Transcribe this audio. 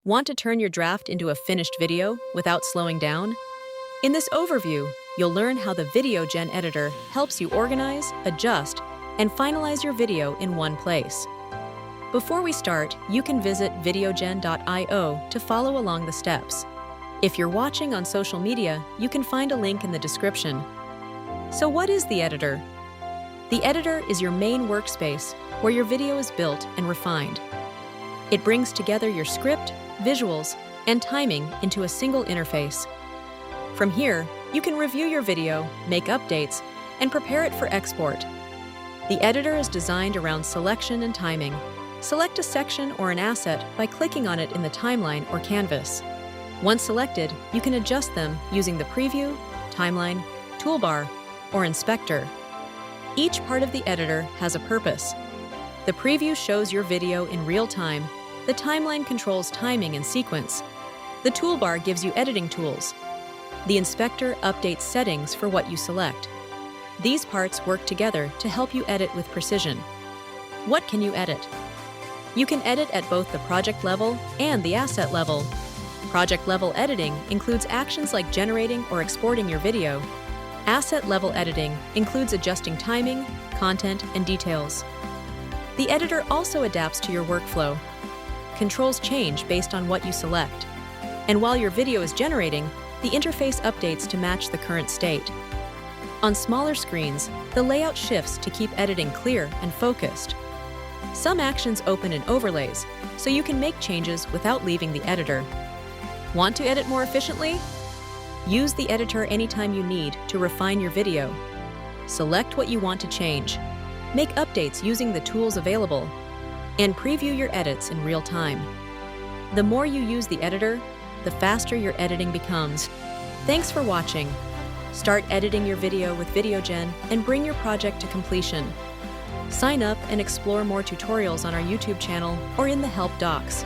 Want to turn your draft into a finished video without slowing down? In this overview, you'll learn how the VideoGen Editor helps you organize, adjust, and finalize your video in one place. Before we start, you can visit VideoGen.io to follow along the steps. If you're watching on social media, you can find a link in the description. So what is the editor? The editor is your main workspace where your video is built and refined. It brings together your script, visuals, and timing into a single interface. From here, you can review your video, make updates, and prepare it for export. The editor is designed around selection and timing. Select a section or an asset by clicking on it in the timeline or canvas. Once selected, you can adjust them using the preview, timeline, toolbar, or inspector. Each part of the editor has a purpose. The preview shows your video in real time. The timeline controls timing and sequence. The toolbar gives you editing tools. The inspector updates settings for what you select. These parts work together to help you edit with precision. What can you edit? You can edit at both the project level and the asset level. Project level editing includes actions like generating or exporting your video. Asset level editing includes adjusting timing, content, and details. The editor also adapts to your workflow. Controls change based on what you select. And while your video is generating, the interface updates to match the current state. On smaller screens, the layout shifts to keep editing clear and focused. Some actions open in overlays, so you can make changes without leaving the editor. Want to edit more efficiently? Use the editor anytime you need to refine your video. Select what you want to change. Make updates using the tools available, and preview your edits in real time. The more you use the editor, the faster your editing becomes. Thanks for watching. Start editing your video with VideoGen and bring your project to completion. Sign up and explore more tutorials on our YouTube channel or in the help docs.